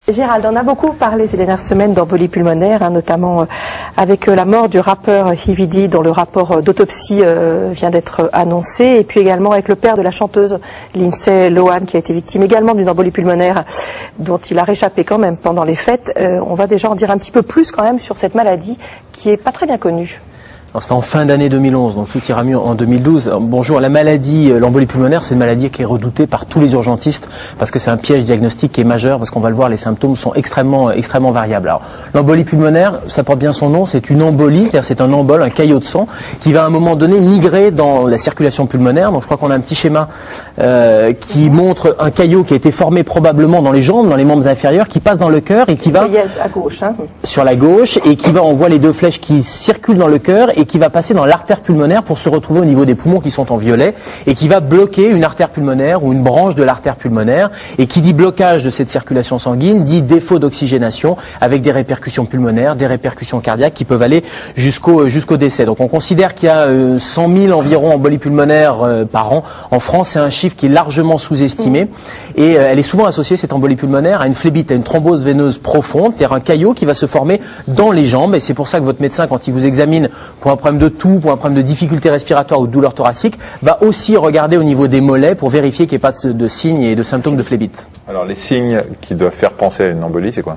Gérald, on a beaucoup parlé ces dernières semaines d'embolie pulmonaire, notamment avec la mort du rappeur Yves dont le rapport d'autopsie vient d'être annoncé, et puis également avec le père de la chanteuse Lindsay Lohan qui a été victime également d'une embolie pulmonaire dont il a réchappé quand même pendant les fêtes. On va déjà en dire un petit peu plus quand même sur cette maladie qui est pas très bien connue. C'était en fin d'année 2011, donc tout ira mieux en 2012. Bonjour, la maladie, l'embolie pulmonaire, c'est une maladie qui est redoutée par tous les urgentistes parce que c'est un piège diagnostique qui est majeur, parce qu'on va le voir, les symptômes sont extrêmement variables. Alors, l'embolie pulmonaire, ça porte bien son nom, c'est une embolie, c'est-à-dire c'est un embole, un caillot de sang qui va à un moment donné migrer dans la circulation pulmonaire. Donc je crois qu'on a un petit schéma qui montre un caillot qui a été formé probablement dans les jambes, dans les membres inférieurs, qui passe dans le cœur et qui va à gauche, sur la gauche, et qui va, on voit les deux flèches qui circulent dans le cœur et qui va passer dans l'artère pulmonaire pour se retrouver au niveau des poumons qui sont en violet, et qui va bloquer une artère pulmonaire ou une branche de l'artère pulmonaire. Et qui dit blocage de cette circulation sanguine dit défaut d'oxygénation, avec des répercussions pulmonaires, des répercussions cardiaques qui peuvent aller jusqu'au décès. Donc on considère qu'il y a 100 000 environ embolies pulmonaires par an en France. C'est un chiffre qui est largement sous-estimé, et elle est souvent associée, cette embolie pulmonaire, à une phlébite, à une thrombose veineuse profonde, c'est-à-dire un caillot qui va se former dans les jambes. Et c'est pour ça que votre médecin, quand il vous examine pour un problème de toux, pour un problème de difficulté respiratoire ou de douleur thoracique, va aussi regarder au niveau des mollets pour vérifier qu'il n'y ait pas de signes et de symptômes de phlébite. Alors les signes qui doivent faire penser à une embolie, c'est quoi ?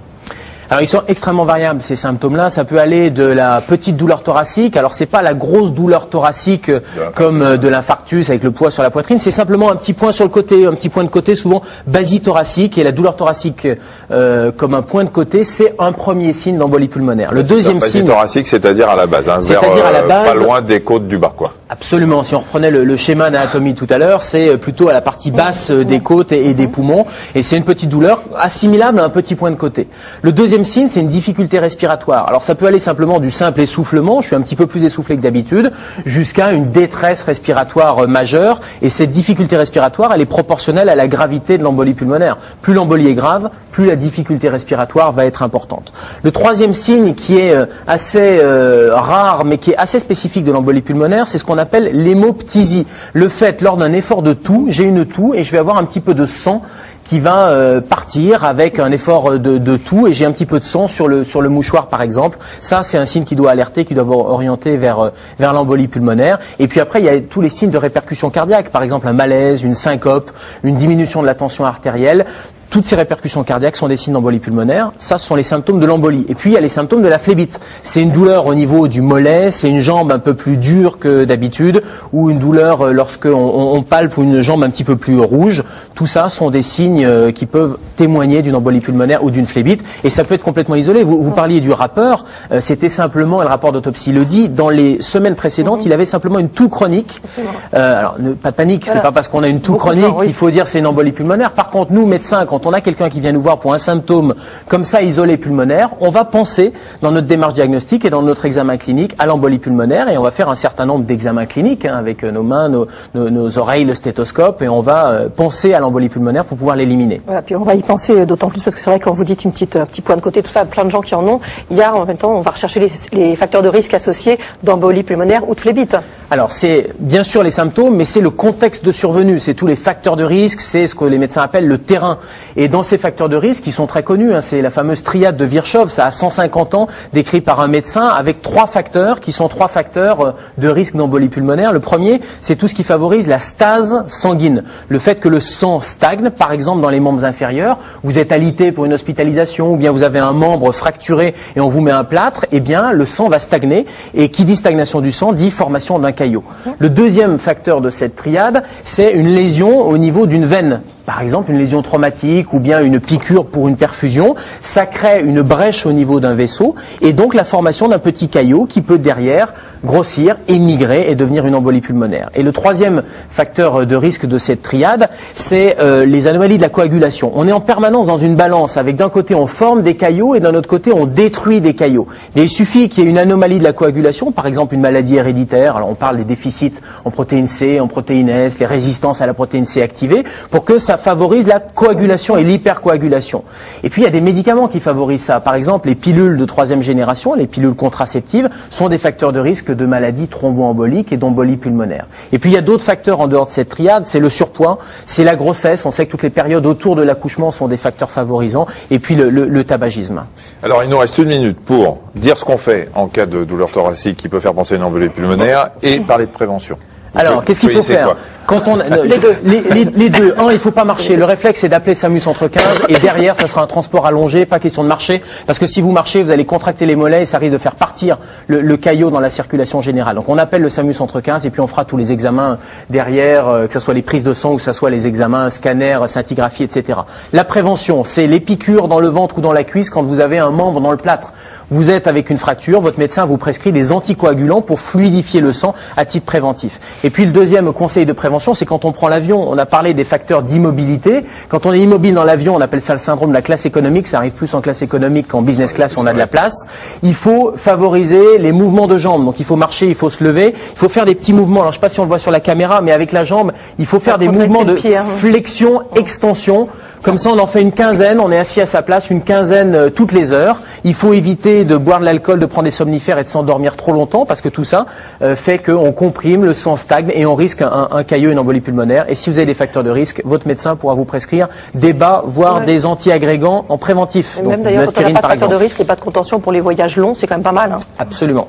Alors ils sont extrêmement variables, ces symptômes-là. Ça peut aller de la petite douleur thoracique. Alors c'est pas la grosse douleur thoracique comme de l'infarctus avec le poids sur la poitrine. C'est simplement un petit point sur le côté, un petit point de côté, souvent basithoracique. Et la douleur thoracique comme un point de côté, c'est un premier signe d'embolie pulmonaire. Le deuxième signe, basithoracique, c'est-à-dire à la base, c'est-à-dire à la base, pas loin des côtes du bas, quoi. Absolument. Si on reprenait le schéma d'anatomie tout à l'heure, c'est plutôt à la partie basse des côtes et des poumons. Et c'est une petite douleur assimilable à un petit point de côté. Le deuxième signe, c'est une difficulté respiratoire. Alors ça peut aller simplement du simple essoufflement, je suis un petit peu plus essoufflé que d'habitude, jusqu'à une détresse respiratoire majeure. Et cette difficulté respiratoire, elle est proportionnelle à la gravité de l'embolie pulmonaire. Plus l'embolie est grave, plus la difficulté respiratoire va être importante. Le troisième signe, qui est assez rare, mais qui est assez spécifique de l'embolie pulmonaire, c'est ce qu'on appelle l'hémoptysie. Le fait, lors d'un effort de toux, j'ai une toux et je vais avoir un petit peu de sang qui va partir avec un effort de toux, et j'ai un petit peu de sang sur le mouchoir par exemple. Ça, c'est un signe qui doit alerter, qui doit vous orienter vers l'embolie pulmonaire. Et puis après, il y a tous les signes de répercussion cardiaque, par exemple un malaise, une syncope, une diminution de la tension artérielle. Toutes ces répercussions cardiaques sont des signes d'embolie pulmonaire. Ça, ce sont les symptômes de l'embolie. Et puis, il y a les symptômes de la phlébite. C'est une douleur au niveau du mollet, c'est une jambe un peu plus dure que d'habitude, ou une douleur lorsqu'on palpe, ou une jambe un petit peu plus rouge. Tout ça sont des signes qui peuvent témoigner d'une embolie pulmonaire ou d'une phlébite. Et ça peut être complètement isolé. Vous parliez du rappeur. C'était simplement, et le rapport d'autopsie le dit, dans les semaines précédentes, il avait simplement une toux chronique. Alors, pas de panique, c'est pas parce qu'on a une toux chronique qu'il faut dire c'est une embolie pulmonaire. Par contre, nous, médecins, quand on a quelqu'un qui vient nous voir pour un symptôme comme ça isolé pulmonaire, on va penser dans notre démarche diagnostique et dans notre examen clinique à l'embolie pulmonaire, et on va faire un certain nombre d'examens cliniques avec nos mains, nos oreilles, le stéthoscope, et on va penser à l'embolie pulmonaire pour pouvoir l'éliminer. Voilà, puis on va y penser d'autant plus parce que c'est vrai que quand vous dites un petit point de côté, tout ça, plein de gens qui en ont, il y a en même temps, on va rechercher les facteurs de risque associés d'embolie pulmonaire ou de phlébite. Alors c'est bien sûr les symptômes, mais c'est le contexte de survenue, c'est tous les facteurs de risque, c'est ce que les médecins appellent le terrain. Et dans ces facteurs de risque, qui sont très connus, c'est la fameuse triade de Virchow, ça a 150 ans, décrit par un médecin, avec 3 facteurs qui sont 3 facteurs de risque d'embolie pulmonaire. Le premier, c'est tout ce qui favorise la stase sanguine. Le fait que le sang stagne, par exemple dans les membres inférieurs, vous êtes alité pour une hospitalisation, ou bien vous avez un membre fracturé et on vous met un plâtre, eh bien le sang va stagner, et qui dit stagnation du sang dit formation d'un caillot. Le deuxième facteur de cette triade, c'est une lésion au niveau d'une veine. Par exemple, une lésion traumatique ou bien une piqûre pour une perfusion, ça crée une brèche au niveau d'un vaisseau, et donc la formation d'un petit caillot qui peut derrière grossir, émigrer et devenir une embolie pulmonaire. Et le troisième facteur de risque de cette triade, c'est les anomalies de la coagulation. On est en permanence dans une balance avec d'un côté on forme des caillots et d'un autre côté on détruit des caillots. Mais il suffit qu'il y ait une anomalie de la coagulation, par exemple une maladie héréditaire, alors on parle des déficits en protéine C, en protéine S, les résistances à la protéine C activée, pour que ça favorise la coagulation et l'hypercoagulation. Et puis il y a des médicaments qui favorisent ça. Par exemple, les pilules de 3e génération, les pilules contraceptives, sont des facteurs de risque de maladies thromboemboliques et d'embolie pulmonaire. Et puis il y a d'autres facteurs en dehors de cette triade, c'est le surpoids, c'est la grossesse, on sait que toutes les périodes autour de l'accouchement sont des facteurs favorisants, et puis le tabagisme. Alors il nous reste 1 minute pour dire ce qu'on fait en cas de douleur thoracique qui peut faire penser à une embolie pulmonaire et parler de prévention. Alors, qu'est-ce qu'il faut faire quand on les deux. Un, il faut pas marcher. Le réflexe, c'est d'appeler SAMU Centre 15 et derrière, ça sera un transport allongé, pas question de marcher, parce que si vous marchez, vous allez contracter les mollets et ça risque de faire partir le caillot dans la circulation générale. Donc, on appelle le SAMU Centre 15 et puis on fera tous les examens derrière, que ce soit les prises de sang ou que ce soit les examens scanner, scintigraphie, etc. La prévention, c'est les piqûres dans le ventre ou dans la cuisse quand vous avez un membre dans le plâtre. Vous êtes avec une fracture, votre médecin vous prescrit des anticoagulants pour fluidifier le sang à titre préventif. Et puis le deuxième conseil de prévention, c'est quand on prend l'avion, on a parlé des facteurs d'immobilité. Quand on est immobile dans l'avion, on appelle ça le syndrome de la classe économique, ça arrive plus en classe économique qu'en business class, on a de la place. Il faut favoriser les mouvements de jambes, donc il faut marcher, il faut se lever, il faut faire des petits mouvements, alors je ne sais pas si on le voit sur la caméra, mais avec la jambe, il faut faire des mouvements de flexion, extension. Comme ça, on en fait une quinzaine, on est assis à sa place, une quinzaine toutes les heures. Il faut éviter de boire de l'alcool, de prendre des somnifères et de s'endormir trop longtemps, parce que tout ça fait qu'on comprime, le sang stagne et on risque un caillot, une embolie pulmonaire. Et si vous avez des facteurs de risque, votre médecin pourra vous prescrire des bas, voire des antiagrégants en préventif. Et même d'ailleurs, quand on n'a pas de facteurs de risque et pas de contention pour les voyages longs, c'est quand même pas mal. Hein. Absolument.